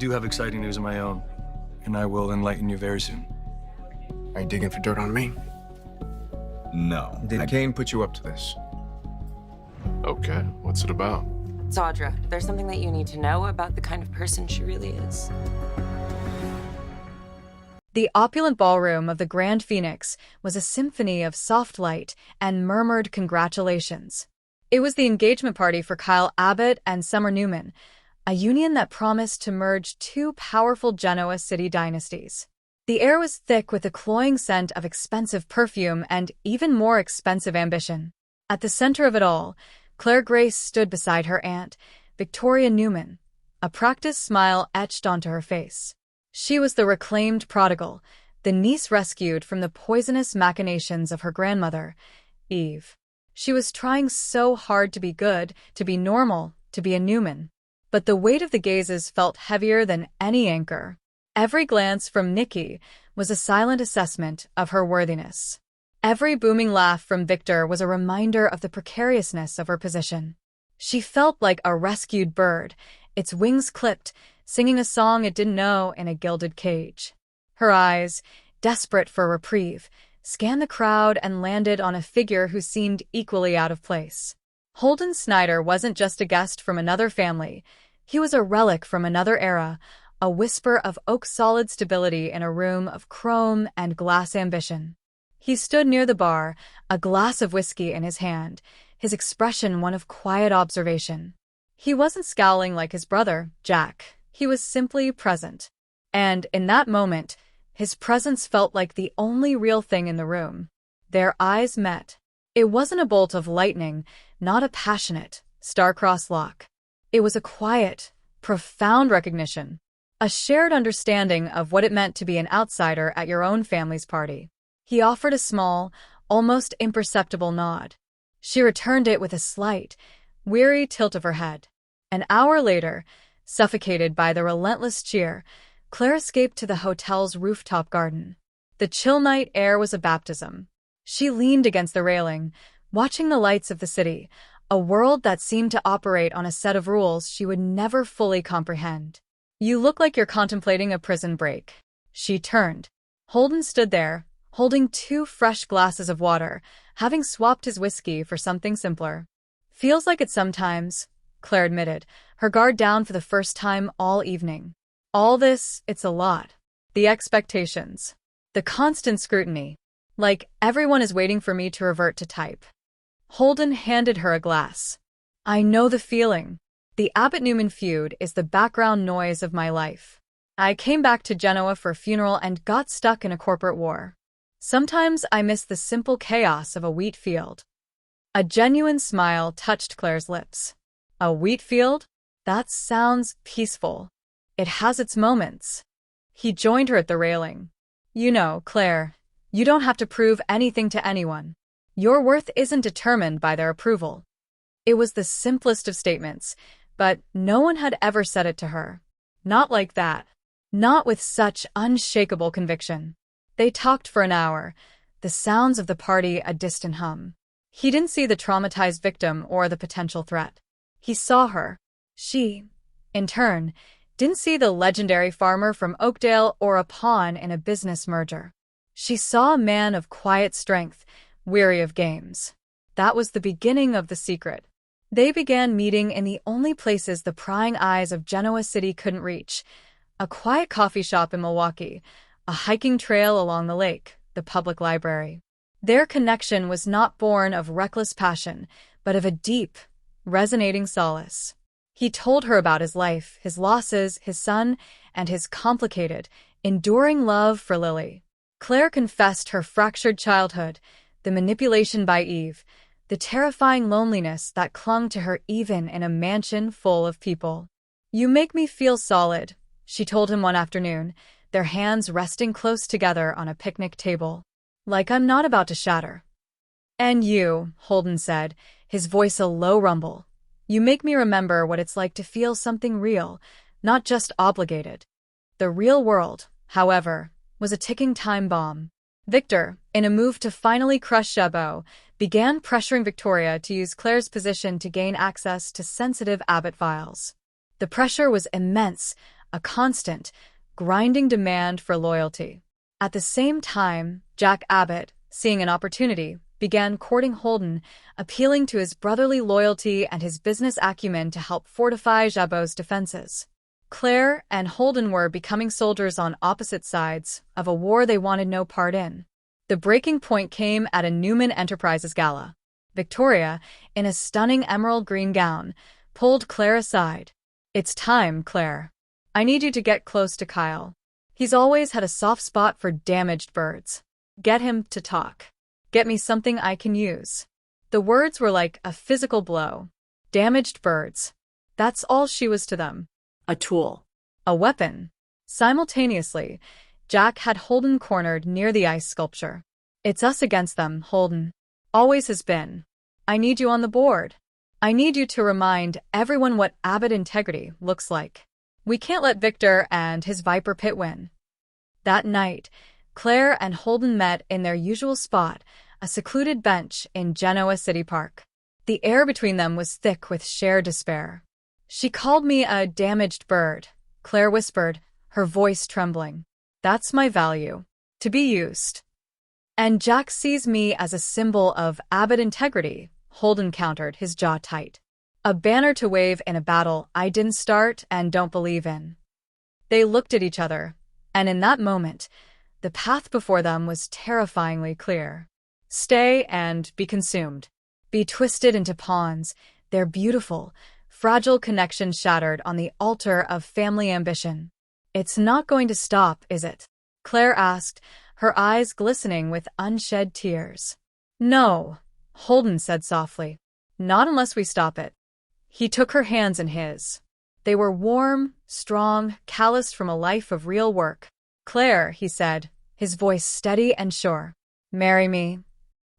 Do have exciting news of my own, and I will enlighten you very soon. Are you digging for dirt on me? No. Did Kane put you up to this? Okay, what's it about? Audra, there's something that you need to know about the kind of person she really is. The opulent ballroom of the Grand Phoenix was a symphony of soft light and murmured congratulations. It was the engagement party for Kyle Abbott and Summer Newman, a union that promised to merge two powerful Genoa city dynasties. The air was thick with the cloying scent of expensive perfume and even more expensive ambition. At the center of it all, Claire Grace stood beside her aunt, Victoria Newman, a practiced smile etched onto her face. She was the reclaimed prodigal, the niece rescued from the poisonous machinations of her grandmother, Eve. She was trying so hard to be good, to be normal, to be a Newman. But the weight of the gazes felt heavier than any anchor. Every glance from Nikki was a silent assessment of her worthiness. Every booming laugh from Victor was a reminder of the precariousness of her position. She felt like a rescued bird, its wings clipped, singing a song it didn't know in a gilded cage. Her eyes, desperate for reprieve, scanned the crowd and landed on a figure who seemed equally out of place. Holden Snyder wasn't just a guest from another family. He was a relic from another era, a whisper of oak-solid stability in a room of chrome and glass ambition. He stood near the bar, a glass of whiskey in his hand, his expression one of quiet observation. He wasn't scowling like his brother, Jack. He was simply present. And in that moment, his presence felt like the only real thing in the room. Their eyes met. It wasn't a bolt of lightning, not a passionate, star-crossed lock. It was a quiet, profound recognition, a shared understanding of what it meant to be an outsider at your own family's party. He offered a small, almost imperceptible nod. She returned it with a slight, weary tilt of her head. An hour later, suffocated by the relentless cheer, Claire escaped to the hotel's rooftop garden. The chill night air was a baptism. She leaned against the railing, watching the lights of the city, a world that seemed to operate on a set of rules she would never fully comprehend. "You look like you're contemplating a prison break." She turned. Holden stood there, holding two fresh glasses of water, having swapped his whiskey for something simpler. "Feels like it sometimes," Claire admitted, her guard down for the first time all evening. "All this, it's a lot. The expectations. The constant scrutiny. Like everyone is waiting for me to revert to type." Holden handed her a glass. "I know the feeling. The Abbott-Newman feud is the background noise of my life. I came back to Genoa for a funeral and got stuck in a corporate war. Sometimes I miss the simple chaos of a wheat field." A genuine smile touched Claire's lips. "A wheat field? That sounds peaceful. It has its moments." He joined her at the railing. "You know, Claire, you don't have to prove anything to anyone. Your worth isn't determined by their approval." It was the simplest of statements, but no one had ever said it to her. Not like that. Not with such unshakable conviction. They talked for an hour, the sounds of the party a distant hum. He didn't see the traumatized victim or the potential threat. He saw her. She, in turn, didn't see the legendary farmer from Oakdale or a pawn in a business merger. She saw a man of quiet strength, weary of games. That was the beginning of the secret. They began meeting in the only places the prying eyes of Genoa City couldn't reach: a quiet coffee shop in Milwaukee, a hiking trail along the lake, the public library. Their connection was not born of reckless passion, but of a deep, resonating solace. He told her about his life, his losses, his son, and his complicated, enduring love for Lily. Claire confessed her fractured childhood, the manipulation by Eve, the terrifying loneliness that clung to her even in a mansion full of people. "You make me feel solid," she told him one afternoon, their hands resting close together on a picnic table. "Like I'm not about to shatter." "And you," Holden said, his voice a low rumble, "you make me remember what it's like to feel something real, not just obligated." The real world, however, was a ticking time bomb. Victor, in a move to finally crush Chabot, began pressuring Victoria to use Claire's position to gain access to sensitive Abbott files. The pressure was immense, a constant, grinding demand for loyalty. At the same time, Jack Abbott, seeing an opportunity, began courting Holden, appealing to his brotherly loyalty and his business acumen to help fortify Jabot's defenses. Claire and Holden were becoming soldiers on opposite sides of a war they wanted no part in. The breaking point came at a Newman Enterprises gala. Victoria, in a stunning emerald green gown, pulled Claire aside. "It's time, Claire. I need you to get close to Kyle. He's always had a soft spot for damaged birds. Get him to talk. Get me something I can use." The words were like a physical blow. Damaged birds. That's all she was to them. A tool. A weapon. Simultaneously, Jack had Holden cornered near the ice sculpture. "It's us against them, Holden. Always has been. I need you on the board. I need you to remind everyone what Abbott integrity looks like. We can't let Victor and his Viper Pit win." That night, Claire and Holden met in their usual spot, a secluded bench in Genoa City Park. The air between them was thick with shared despair. "She called me a damaged bird," Claire whispered, her voice trembling. "That's my value. To be used." "And Jack sees me as a symbol of Abbott integrity," Holden countered, his jaw tight. "A banner to wave in a battle I didn't start and don't believe in." They looked at each other, and in that moment, the path before them was terrifyingly clear. Stay and be consumed. Be twisted into pawns, their beautiful, fragile connection shattered on the altar of family ambition. "It's not going to stop, is it?" Claire asked, her eyes glistening with unshed tears. "No," Holden said softly. "Not unless we stop it." He took her hands in his. They were warm, strong, calloused from a life of real work. "Claire," he said, his voice steady and sure. "Marry me."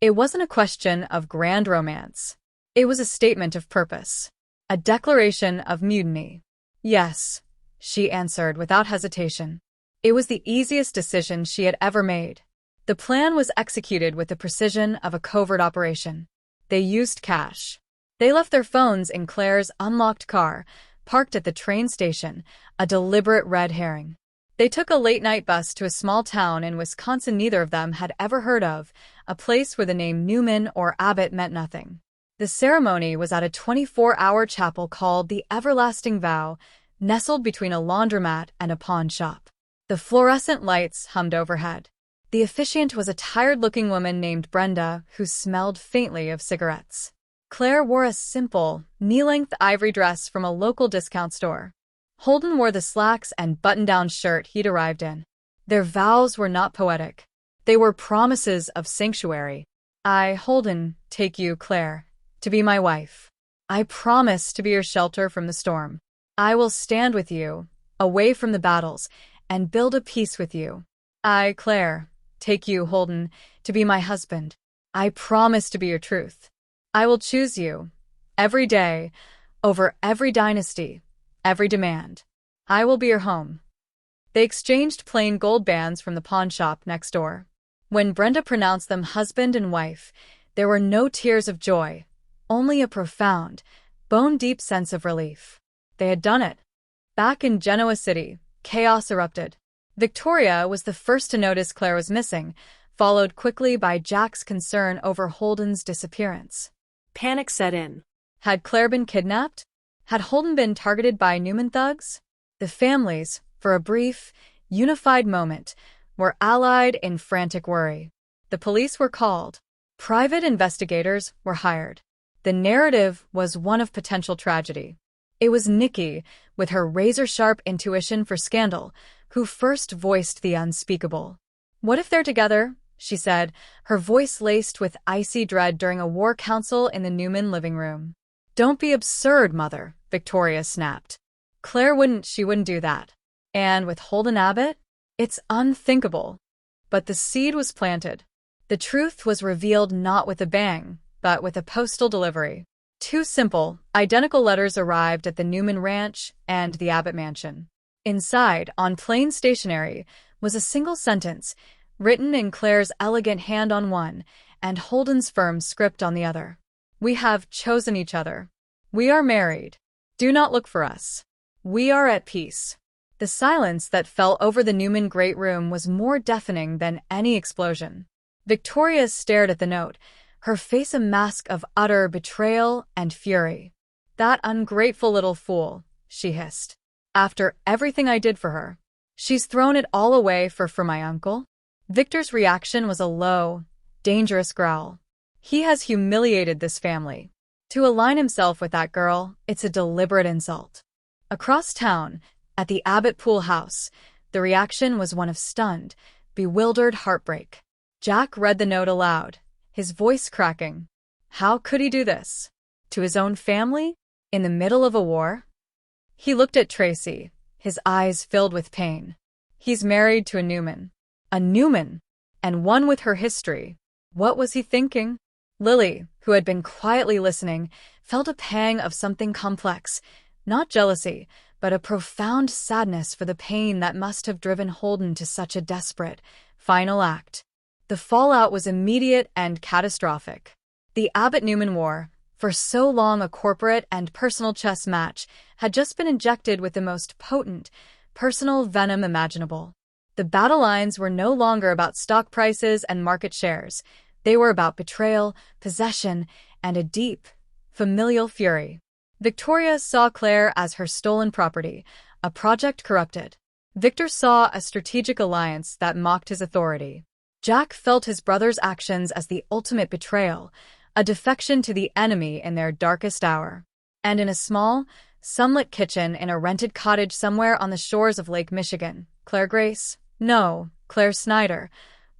It wasn't a question of grand romance. It was a statement of purpose. A declaration of mutiny. "Yes," she answered without hesitation. It was the easiest decision she had ever made. The plan was executed with the precision of a covert operation. They used cash. They left their phones in Claire's unlocked car, parked at the train station, a deliberate red herring. They took a late-night bus to a small town in Wisconsin neither of them had ever heard of, a place where the name Newman or Abbott meant nothing. The ceremony was at a 24-hour chapel called the Everlasting Vow, nestled between a laundromat and a pawn shop. The fluorescent lights hummed overhead. The officiant was a tired-looking woman named Brenda who smelled faintly of cigarettes. Claire wore a simple, knee-length ivory dress from a local discount store. Holden wore the slacks and button-down shirt he'd arrived in. Their vows were not poetic. They were promises of sanctuary. "I, Holden, take you, Claire, to be my wife. I promise to be your shelter from the storm. I will stand with you, away from the battles, and build a peace with you. I, Claire, take you, Holden, to be my husband. I promise to be your truth. I will choose you, every day, over every dynasty, every demand. I will be your home." They exchanged plain gold bands from the pawn shop next door. When Brenda pronounced them husband and wife, there were no tears of joy, only a profound, bone-deep sense of relief. They had done it. Back in Genoa City, chaos erupted. Victoria was the first to notice Claire was missing, followed quickly by Jack's concern over Holden's disappearance. Panic set in. Had Claire been kidnapped? Had Holden been targeted by Newman thugs? The families, for a brief, unified moment, were allied in frantic worry. The police were called. Private investigators were hired. The narrative was one of potential tragedy. It was Nikki, with her razor-sharp intuition for scandal, who first voiced the unspeakable. "What if they're together?" she said, her voice laced with icy dread during a war council in the Newman living room. "Don't be absurd, Mother," Victoria snapped. "Claire she wouldn't do that. And with Holden Abbott? It's unthinkable." But the seed was planted. The truth was revealed not with a bang, but with a postal delivery. Two simple, identical letters arrived at the Newman Ranch and the Abbott Mansion. Inside, on plain stationery, was a single sentence, written in Claire's elegant hand on one, and Holden's firm script on the other. "We have chosen each other. We are married. Do not look for us. We are at peace." The silence that fell over the Newman great room was more deafening than any explosion. Victoria stared at the note, her face a mask of utter betrayal and fury. "That ungrateful little fool," she hissed. "After everything I did for her. She's thrown it all away for my uncle?" Victor's reaction was a low, dangerous growl. He has humiliated this family. To align himself with that girl, it's a deliberate insult. Across town, at the Abbott Pool house, the reaction was one of stunned, bewildered heartbreak. Jack read the note aloud, his voice cracking. How could he do this? To his own family? In the middle of a war? He looked at Tracy, his eyes filled with pain. He's married to a Newman. A Newman! And one with her history. What was he thinking? Lily, who had been quietly listening, felt a pang of something complex. Not jealousy, but a profound sadness for the pain that must have driven Holden to such a desperate, final act. The fallout was immediate and catastrophic. The Abbott-Newman War, for so long a corporate and personal chess match, had just been injected with the most potent, personal venom imaginable. The battle lines were no longer about stock prices and market shares. They were about betrayal, possession, and a deep, familial fury. Victoria saw Claire as her stolen property, a project corrupted. Victor saw a strategic alliance that mocked his authority. Jack felt his brother's actions as the ultimate betrayal, a defection to the enemy in their darkest hour. And in a small, sunlit kitchen in a rented cottage somewhere on the shores of Lake Michigan, Claire Snyder,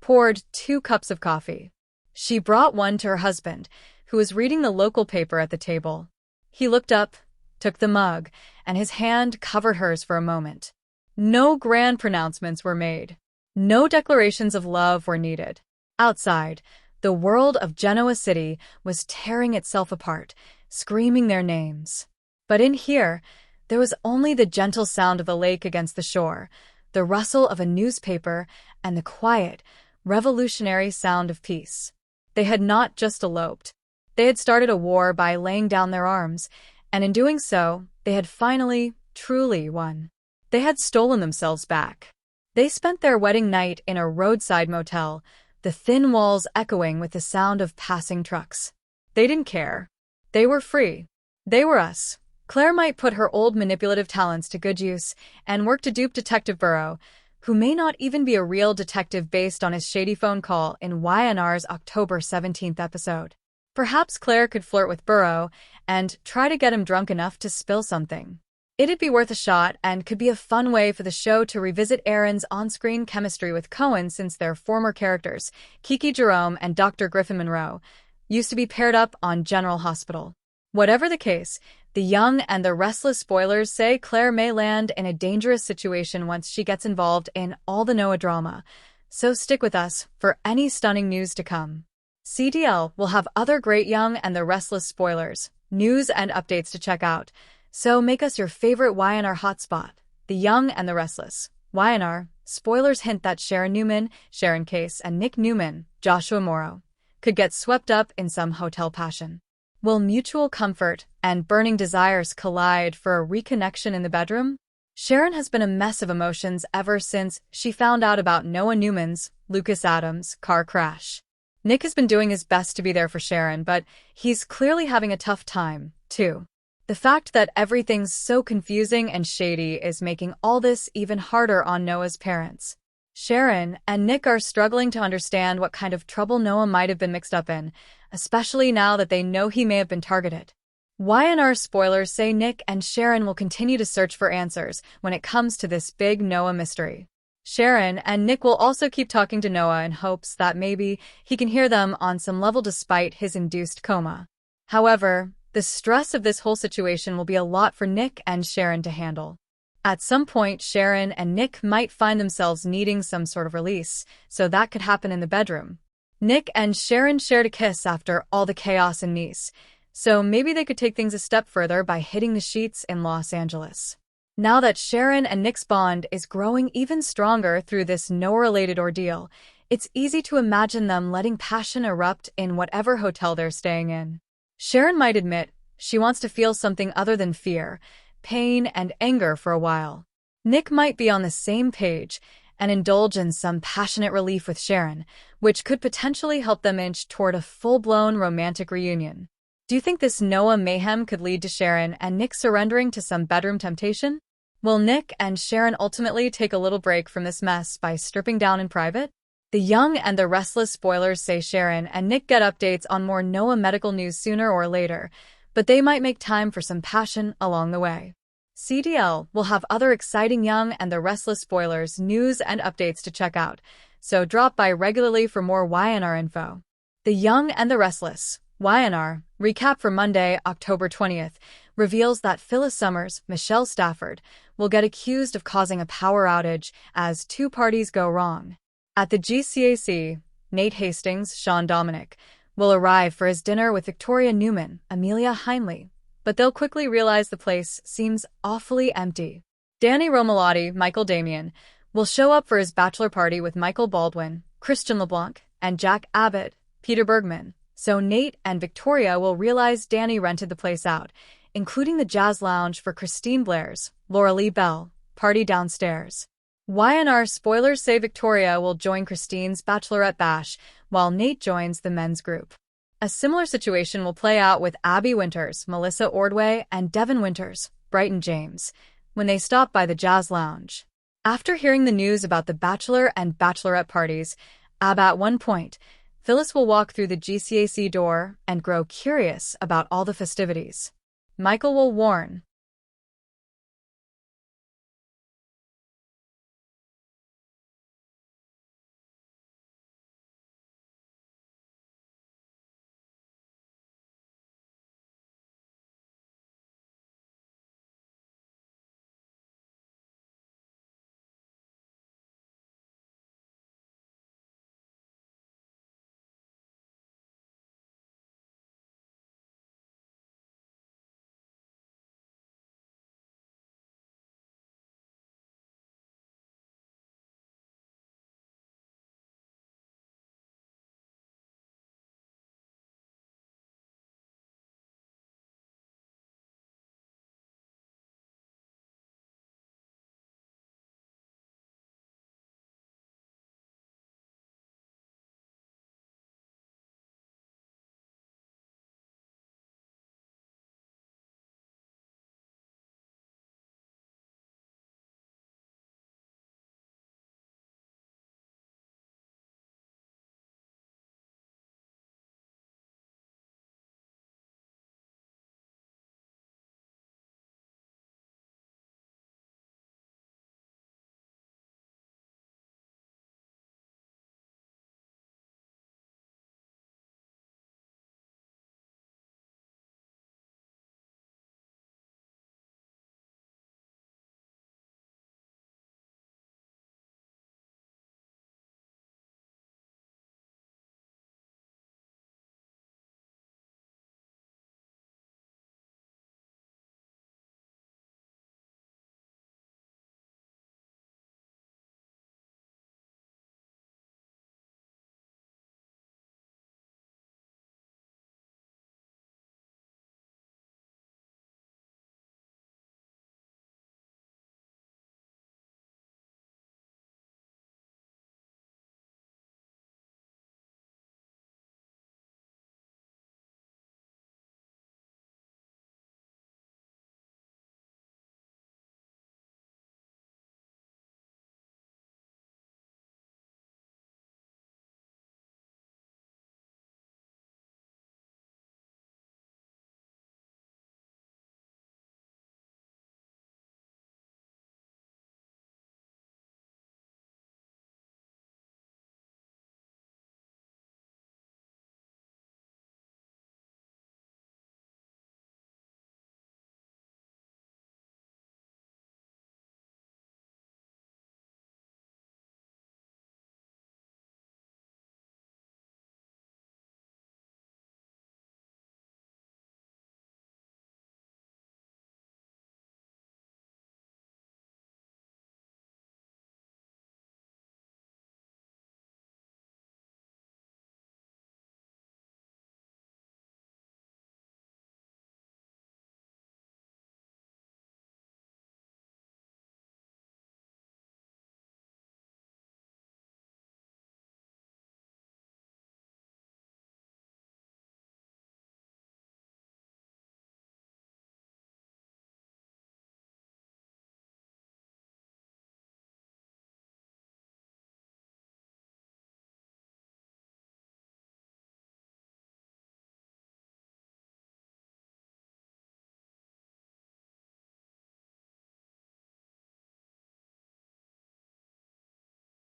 poured 2 cups of coffee. She brought one to her husband, who was reading the local paper at the table. He looked up, took the mug, and his hand covered hers for a moment. No grand pronouncements were made. No declarations of love were needed. Outside, the world of Genoa City was tearing itself apart, screaming their names. But in here, there was only the gentle sound of the lake against the shore, the rustle of a newspaper, and the quiet, revolutionary sound of peace. They had not just eloped. They had started a war by laying down their arms, and in doing so, they had finally, truly won. They had stolen themselves back. They spent their wedding night in a roadside motel, the thin walls echoing with the sound of passing trucks. They didn't care. They were free. They were us. Claire might put her old manipulative talents to good use and work to dupe Detective Burrow, who may not even be a real detective based on his shady phone call in YNR's October 17th episode. Perhaps Claire could flirt with Burrow and try to get him drunk enough to spill something. It'd be worth a shot and could be a fun way for the show to revisit Aaron's on-screen chemistry with Cohen, since their former characters, Kiki Jerome and Dr. Griffin Monroe, used to be paired up on General Hospital. Whatever the case, the Young and the Restless spoilers say Claire may land in a dangerous situation once she gets involved in all the Noah drama, so stick with us for any stunning news to come. CDL will have other great Young and the Restless spoilers, news and updates to check out, so make us your favorite YNR hotspot. The Young and the Restless. YNR, spoilers hint that Sharon Newman, Sharon Case, and Nick Newman, Joshua Morrow, could get swept up in some hotel passion. Will mutual comfort and burning desires collide for a reconnection in the bedroom? Sharon has been a mess of emotions ever since she found out about Noah Newman's, Lucas Adams, car crash. Nick has been doing his best to be there for Sharon, but he's clearly having a tough time, too. The fact that everything's so confusing and shady is making all this even harder on Noah's parents. Sharon and Nick are struggling to understand what kind of trouble Noah might have been mixed up in, especially now that they know he may have been targeted. YNR spoilers say Nick and Sharon will continue to search for answers when it comes to this big Noah mystery. Sharon and Nick will also keep talking to Noah in hopes that maybe he can hear them on some level despite his induced coma. However, the stress of this whole situation will be a lot for Nick and Sharon to handle. At some point, Sharon and Nick might find themselves needing some sort of release, so that could happen in the bedroom. Nick and Sharon shared a kiss after all the chaos in Nice, so maybe they could take things a step further by hitting the sheets in Los Angeles. Now that Sharon and Nick's bond is growing even stronger through this Noah-related ordeal, it's easy to imagine them letting passion erupt in whatever hotel they're staying in. Sharon might admit she wants to feel something other than fear, pain, and anger for a while. Nick might be on the same page and indulge in some passionate relief with Sharon, which could potentially help them inch toward a full-blown romantic reunion. Do you think this Noah mayhem could lead to Sharon and Nick surrendering to some bedroom temptation? Will Nick and Sharon ultimately take a little break from this mess by stripping down in private? The Young and the Restless spoilers say Sharon and Nick get updates on more Noah medical news sooner or later, but they might make time for some passion along the way. CDL will have other exciting Young and the Restless spoilers, news, and updates to check out, so drop by regularly for more YNR info. The Young and the Restless YNR recap for Monday, October 20th, reveals that Phyllis Summers, Michelle Stafford, will get accused of causing a power outage as two parties go wrong. At the GCAC, Nate Hastings, Sean Dominic, will arrive for his dinner with Victoria Newman, Amelia Heinley, but they'll quickly realize the place seems awfully empty. Danny Romalotti, Michael Damian, will show up for his bachelor party with Michael Baldwin, Christian LeBlanc, and Jack Abbott, Peter Bergman, so Nate and Victoria will realize Danny rented the place out, including the jazz lounge for Christine Blair's, Laura Lee Bell, party downstairs. YNR spoilers say Victoria will join Christine's bachelorette bash, while Nate joins the men's group. A similar situation will play out with Abby Winters, Melissa Ordway, and Devin Winters, Brighton James, when they stop by the jazz lounge. After hearing the news about the bachelor and bachelorette parties, at one point, Phyllis will walk through the GCAC door and grow curious about all the festivities. Michael will warn,